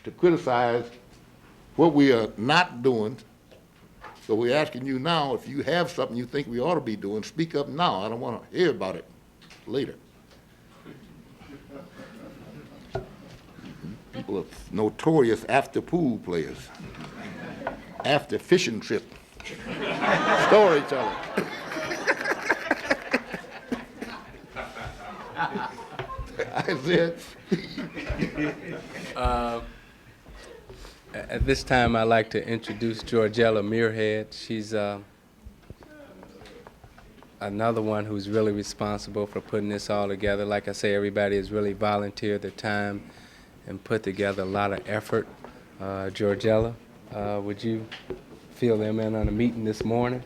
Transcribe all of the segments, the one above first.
to criticize what we are not doing. So we're asking you now, if you have something you think we ought to be doing, speak up now. I don't want to hear about it later. People are notorious after pool players, after fishing trip, storyteller. Isiah. At this time, I'd like to introduce Georgella Muirhead. She's another one who's really responsible for putting this all together. Like I say, everybody has really volunteered their time and put together a lot of effort. Georgella, would you fill them in on a meeting this morning?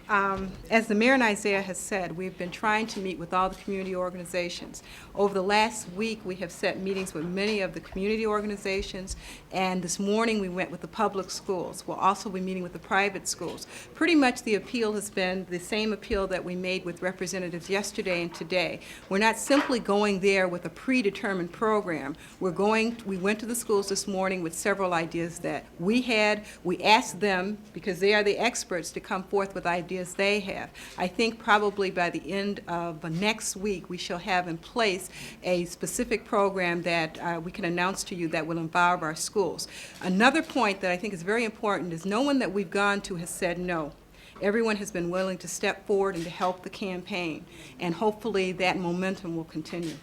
As the mayor and Isiah has said, we've been trying to meet with all the community organizations. Over the last week, we have set meetings with many of the community organizations, and this morning we went with the public schools. We'll also be meeting with the private schools. Pretty much the appeal has been the same appeal that we made with representatives yesterday and today. We're not simply going there with a predetermined program. We went to the schools this morning with several ideas that we had. We asked them, because they are the experts, to come forth with ideas they have. I think probably by the end of next week we shall have in place a specific program that we can announce to you that will involve our schools. Another point that I think is very important is no one that we've gone to has said no. Everyone has been willing to step forward and to help the campaign, and hopefully that momentum will continue.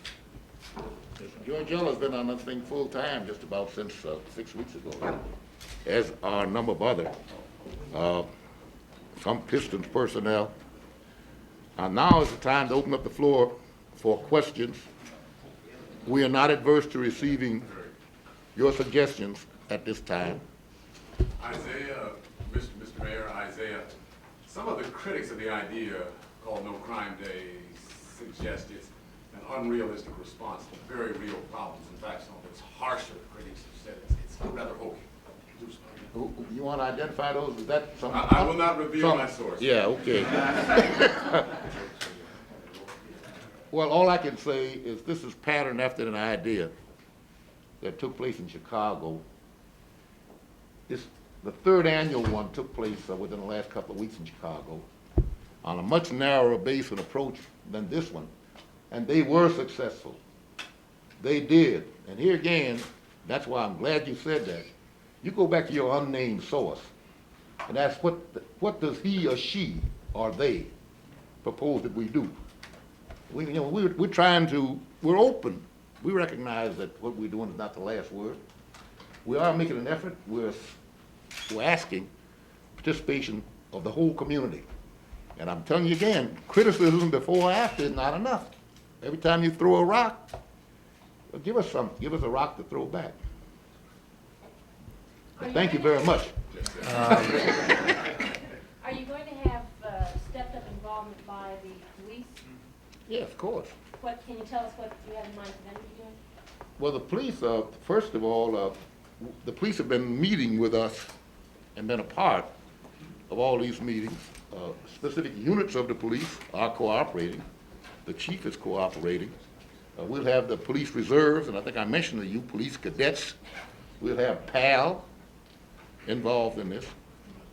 Georgella's been on this thing full time just about since 6 weeks ago, as are a number of other some Pistons personnel. Now is the time to open up the floor for questions. We are not adverse to receiving your suggestions at this time. Isiah, Mr. Mayor, Isiah, some of the critics of the idea called No Crime Day suggest it's an unrealistic response to very real problems. In fact, some of its harsher critics have said it's rather hokey. You want to identify those? Is that some? I will not reveal my source. Yeah, okay. Well, all I can say is this is patterned after an idea that took place in Chicago. The third annual one took place within the last couple of weeks in Chicago on a much narrower base and approach than this one. And they were successful. They did. And here again, that's why I'm glad you said that. You go back to your unnamed source and ask what does he or she or they propose that we do? We're trying to, we're open. We recognize that what we're doing is not the last word. We are making an effort. We're asking participation of the whole community. And I'm telling you again, criticism before or after is not enough. Every time you throw a rock, well, give us a rock to throw back. Thank you very much. Are you going to have stepped up involvement by the police? Yes, of course. What can you tell us what you have in mind for them to be doing? Well, the police, first of all, the police have been meeting with us and been a part of all these meetings. Specific units of the police are cooperating. The chief is cooperating. We'll have the police reserves, and I think I mentioned to you, police cadets. We'll have PAL involved in this.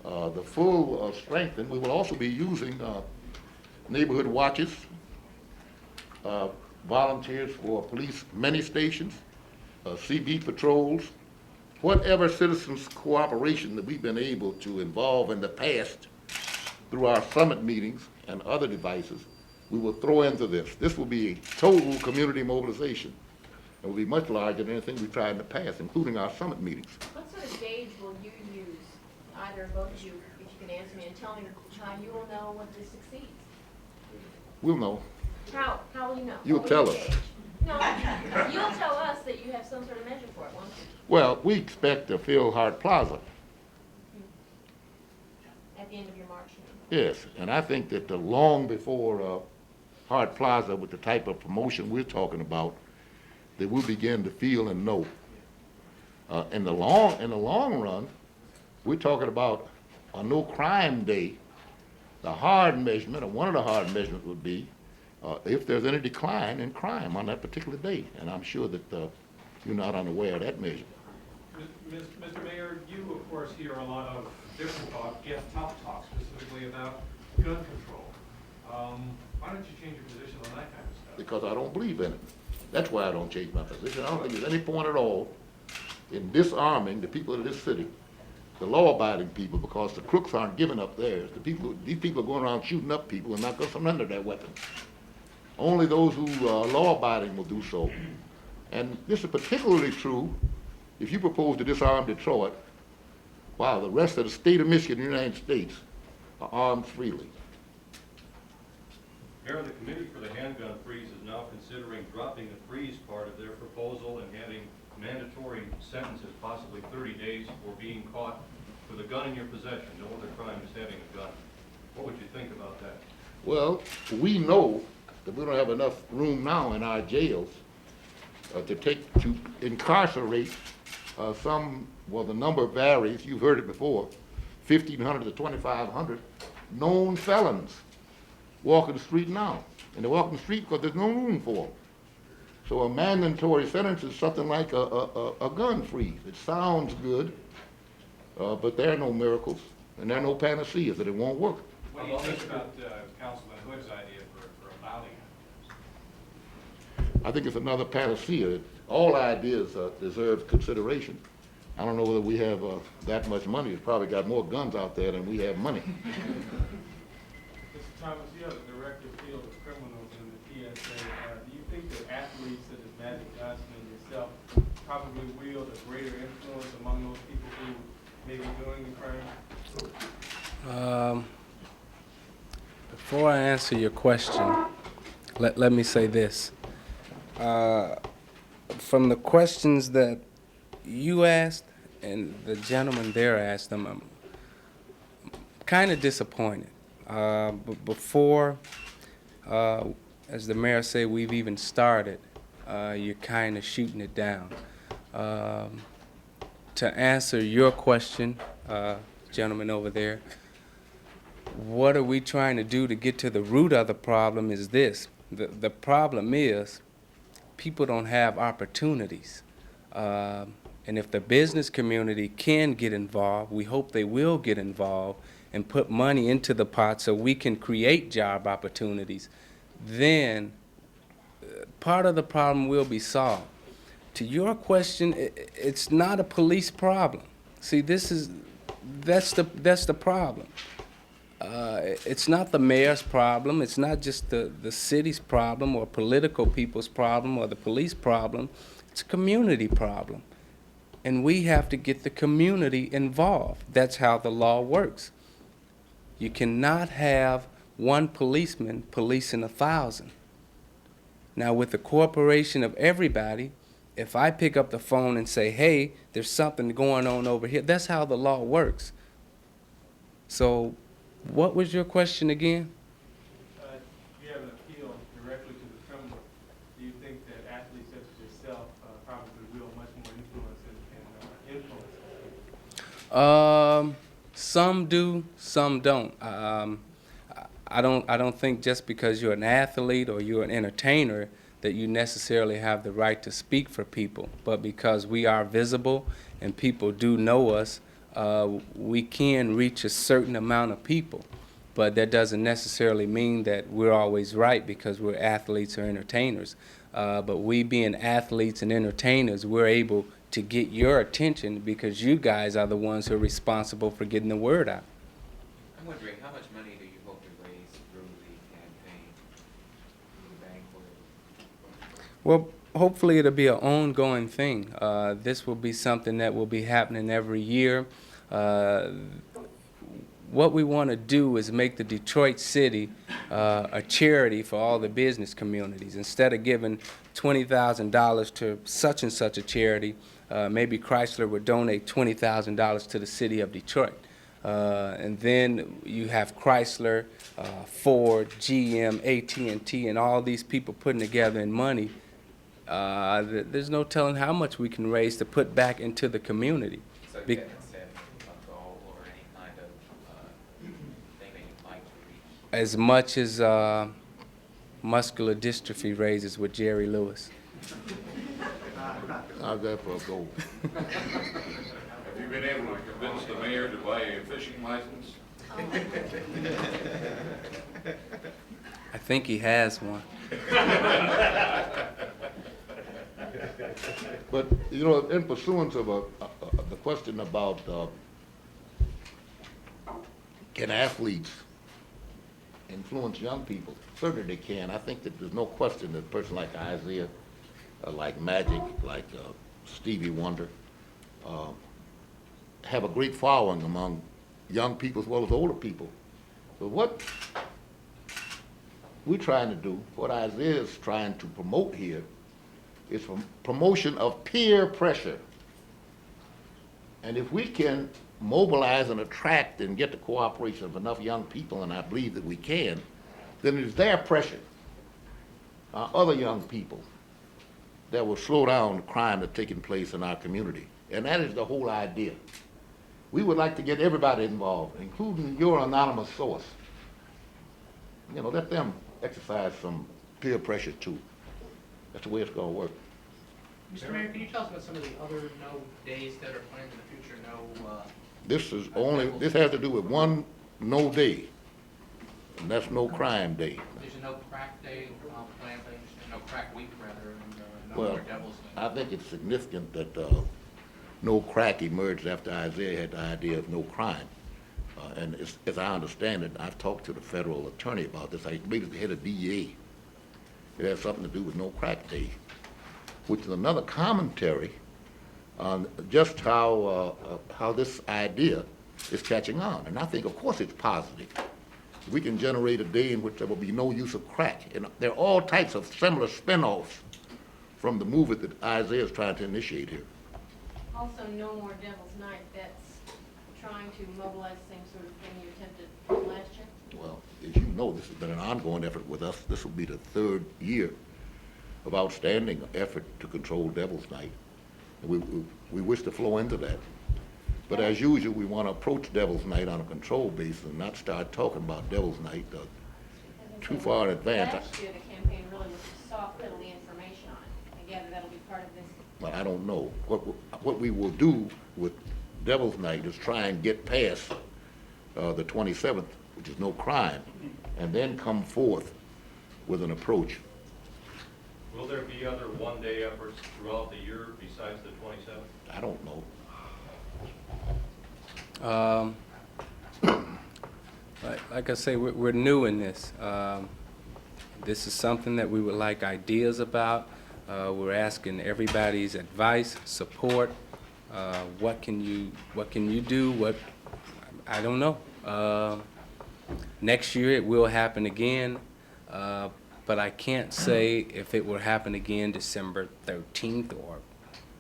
The full strength, and we will also be using neighborhood watches, volunteers for police many stations, CB patrols, whatever citizens' cooperation that we've been able to involve in the past through our summit meetings and other devices, we will throw into this. This will be a total community mobilization. It will be much larger than anything we've tried in the past, including our summit meetings. What sort of gauge will you use, either of both of you, if you can answer me, and tell me how you will know when this succeeds? We'll know. How will you know? You'll tell us. Gauge? No, you'll tell us that you have some sort of measure for it, won't you? Well, we expect to fill Hart Plaza. At the end of your march? Yes, and I think that long before Hart Plaza, with the type of promotion we're talking about, that we'll begin to feel and know. In the long run, we're talking about a no crime day. The hard measurement, or one of the hard measurements, would be if there's any decline in crime on that particular day. And I'm sure that you're not unaware of that measure. Mr. Mayor, you of course hear a lot of different talk, yet tough talk specifically about gun control. Why don't you change your position on that kind of stuff? Because I don't believe in it. That's why I don't change my position. I don't think there's any point at all in disarming the people of this city, the law-abiding people, because the crooks aren't giving up theirs. These people are going around shooting up people and not going to surrender their weapons. Only those who are law-abiding will do so. And this is particularly true if you propose to disarm Detroit, while the rest of the state of Michigan and the United States are armed freely. Mayor, the Committee for the Handgun Freeze is now considering dropping the freeze part of their proposal and having mandatory sentences, possibly 30 days, for being caught with a gun in your possession. No other crime is having a gun. What would you think about that? Well, we know that we don't have enough room now in our jails to incarcerate the number varies, you've heard it before, 1,500 to 2,500 known felons walking the street now. And they're walking the street because there's no room for them. So a mandatory sentence is something like a gun freeze. It sounds good, but there are no miracles, and there are no panaceas that it won't work. What do you think about Councilman Hood's idea for a bounty? I think it's another panacea. All ideas deserve consideration. I don't know whether we have that much money. We've probably got more guns out there than we have money. Mr. Thomas, you have a director field of criminals in the PSA. Do you think that athletes such as Magic Johnson and yourself probably wield a greater influence among those people who may be doing the crime? Before I answer your question, let me say this. From the questions that you asked and the gentleman there asked them, I'm kind of disappointed. But before, as the mayor said, we've even started, you're kind of shooting it down. To answer your question, gentleman over there, what are we trying to do to get to the root of the problem is this. The problem is people don't have opportunities. And if the business community can get involved, we hope they will get involved and put money into the pot so we can create job opportunities, then part of the problem will be solved. To your question, it's not a police problem. See, that's the problem. It's not the mayor's problem. It's not just the city's problem or political people's problem or the police problem. It's a community problem. And we have to get the community involved. That's how the law works. You cannot have one policeman policing 1,000. Now, with the cooperation of everybody, if I pick up the phone and say, hey, there's something going on over here, that's how the law works. So, what was your question again? You have an appeal directly to the criminal. Do you think that athletes such as yourself probably wield much more influence and influence? Some do, some don't. I don't think just because you're an athlete or you're an entertainer that you necessarily have the right to speak for people. But because we are visible and people do know us, we can reach a certain amount of people. But that doesn't necessarily mean that we're always right because we're athletes or entertainers. But we being athletes and entertainers, we're able to get your attention because you guys are the ones who are responsible for getting the word out. I'm wondering, how much money do you hope to raise through the campaign, the bank, Well, hopefully it'll be an ongoing thing. This will be something that will be happening every year. What we want to do is make the Detroit City a charity for all the business communities. Instead of giving $20,000 to such and such a charity, maybe Chrysler would donate $20,000 to the city of Detroit. And then you have Chrysler, Ford, GM, AT&T, and all these people putting together in money. There's no telling how much we can raise to put back into the community. so you haven't set a goal or any kind of thing that you'd like to reach? As much as muscular dystrophy raises with Jerry Lewis. How's that for a goal? Have you been able to convince the mayor to buy a fishing license? I think he has one. But, you know, in pursuance of the question about can athletes influence young people? Certainly they can. I think that there's no question that a person like Isiah, like Magic, like Stevie Wonder, have a great following among young people as well as older people. So what we're trying to do, what Isiah is trying to promote here, is promotion of peer pressure. And if we can mobilize and attract and get the cooperation of enough young people, and I believe that we can, then it is their pressure, other young people, that will slow down the crime that's taking place in our community. And that is the whole idea. We would like to get everybody involved, including your anonymous source. You know, let them exercise some peer pressure too. That's the way it's going to work. Mr. Mayor, can you tell us about some of the other no days that are planned in the future? No, This has to do with one no day, and that's no crime day. there's a no crack day planned, I understand, no crack week rather, and no Well, more Devil's Night. I think it's significant that no crack emerged after Isiah had the idea of no crime. And as I understand it, I've talked to the federal attorney about this. I believe it's the head of DEA. It has something to do with no crack day, which is another commentary on just how this idea is catching on. And I think, of course, it's positive. We can generate a day in which there will be no use of crack. And there are all types of similar spin-offs from the movement that Isiah is trying to initiate here. Also, no more Devil's Night, that's trying to mobilize the same sort of thing you attempted last year? Well, as you know, this has been an ongoing effort with us. This will be the third year of outstanding effort to control Devil's Night. And we wish to flow into that. But as usual, we want to approach Devil's Night on a control basis and not start talking about Devil's Night too far in advance. Last year, the campaign really was to soft pedal the information on it. I gather that'll be part of this. Well, I don't know. What we will do with Devil's Night is try and get past the 27th, which is no crime, and then come forth with an approach. Will there be other one-day efforts throughout the year besides the 27th? I don't know. Like I say, we're new in this. This is something that we would like ideas about. We're asking everybody's advice, support. What can you do? I don't know. Next year it will happen again, but I can't say if it will happen again December 13th or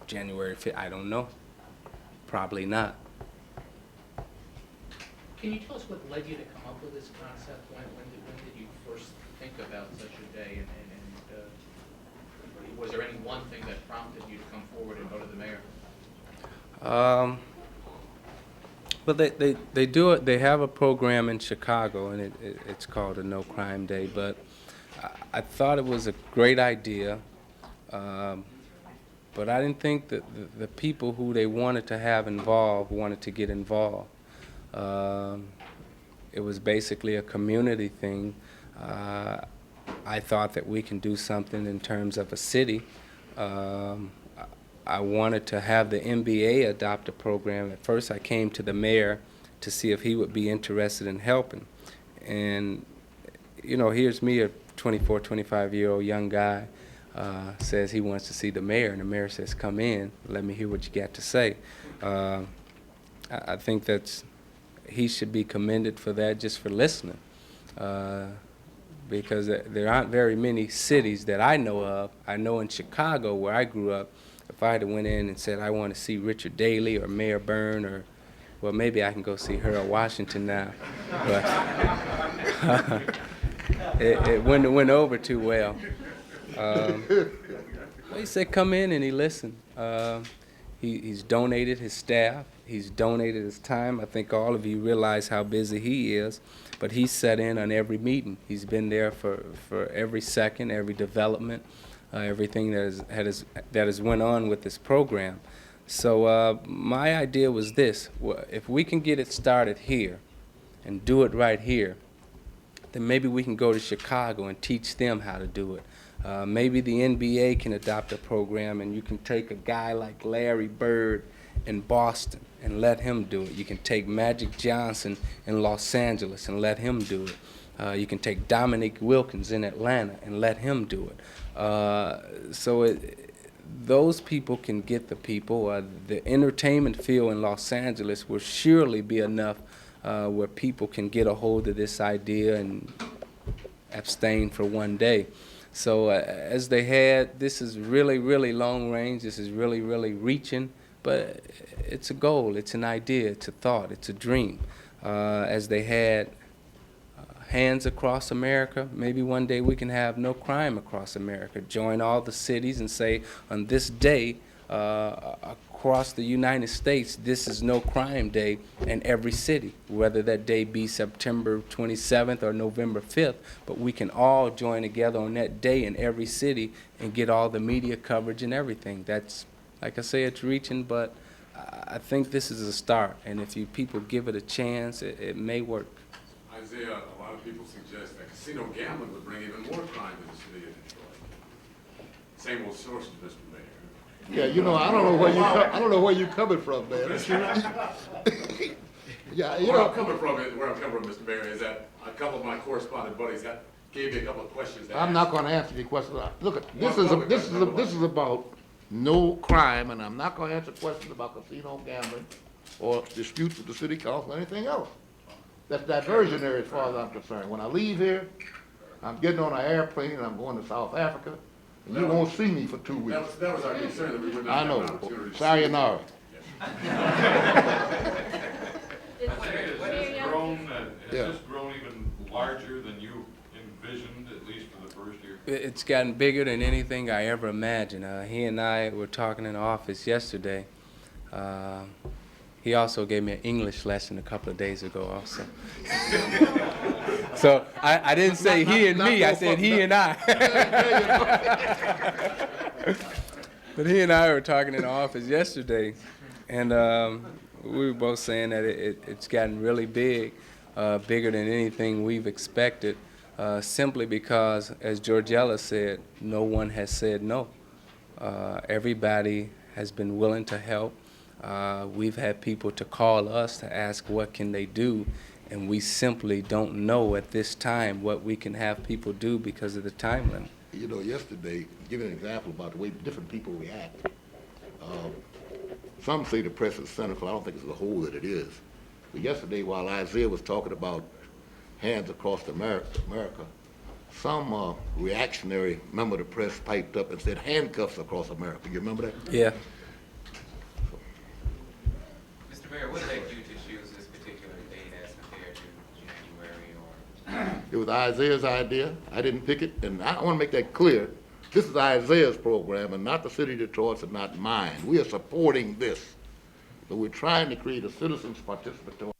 January 5th. I don't know. Probably not. Can you tell us what led you to come up with this concept? When did you first think about such a day? And was there any one thing that prompted you to come forward and go to the mayor? But they do it. They have a program in Chicago, and it's called a No Crime Day. But I thought it was a great idea, but I didn't think that the people who they wanted to have involved wanted to get involved. It was basically a community thing. I thought that we can do something in terms of a city. I wanted to have the NBA adopt a program. At first I came to the mayor to see if he would be interested in helping. And, you know, here's me, a 24, 25-year-old young guy, says he wants to see the mayor, and the mayor says, come in, let me hear what you got to say. I think he should be commended for that, just for listening. Because there aren't very many cities that I know of. I know in Chicago, where I grew up, if I had went in and said, I want to see Richard Daley or Mayor Byrne, or, well, maybe I can go see Harold Washington now. But it went over too well. He said, come in, and he listened. He's donated his staff. He's donated his time. I think all of you realize how busy he is, but he's sat in on every meeting. He's been there for every second, every development. everything that has went on with this program. So my idea was this: if we can get it started here and do it right here, then maybe we can go to Chicago and teach them how to do it. Maybe the NBA can adopt a program, and you can take a guy like Larry Bird in Boston and let him do it. You can take Magic Johnson in Los Angeles and let him do it. You can take Dominique Wilkins in Atlanta and let him do it. Those people can get the people. The entertainment field in Los Angeles will surely be enough where people can get a hold of this idea and abstain for one day. So as they had, this is really, really long range. This is really, really reaching, but it's a goal, it's an idea, it's a thought, it's a dream. As they had hands across America, maybe one day we can have no crime across America. Join all the cities and say, on this day, across the United States, this is no crime day in every city, whether that day be September 27th or November 5th, but we can all join together on that day in every city and get all the media coverage and everything. That's, like I say, it's reaching, but I think this is a start, and if you people give it a chance, it may work. Isaiah, a lot of people suggest that casino gambling would bring even more crime to the city of Detroit. Same old sources, Mr. Mayor. Yeah, you know, I don't know where you coming from, man. Yeah, you Where know. I'm coming from, Mr. Mayor, is that a couple of my correspondent buddies gave me a couple of questions. I'm not going to answer your question. Look, this is about no crime, and I'm not going to answer questions about casino gambling or disputes with the city council or anything else. That's diversionary as far as I'm concerned. When I leave here, I'm getting on an airplane and I'm going to South Africa. And you won't see me for 2 weeks. That was our concern, that we would I not know. have an opportunity to Sayonara. Has this grown even larger than you envisioned, at least for the first year? It's gotten bigger than anything I ever imagined. He and I were talking in the office yesterday. He also gave me an English lesson a couple of days ago also. So I didn't say he and me, I said he and I. But he and I were talking in the office yesterday, and we were both saying that it's gotten really big, bigger than anything we've expected, simply because, as Georgella said, no one has said no. Everybody has been willing to help. We've had people to call us to ask what can they do, and we simply don't know at this time what we can have people do because of the time limit. You know, yesterday, give an example about the way different people react. Some say the press is cynical. I don't think it's the whole that it is. But yesterday, while Isaiah was talking about hands across America, some reactionary member of the press piped up and said handcuffs across America. You remember that? Yeah. Mr. Mayor, what led you to choose this particular date as compared to January or? It was Isaiah's idea. I didn't pick it, and I want to make that clear. This is Isaiah's program and not the city of Detroit's and not mine. We are supporting this. So we're trying to create a citizens participatory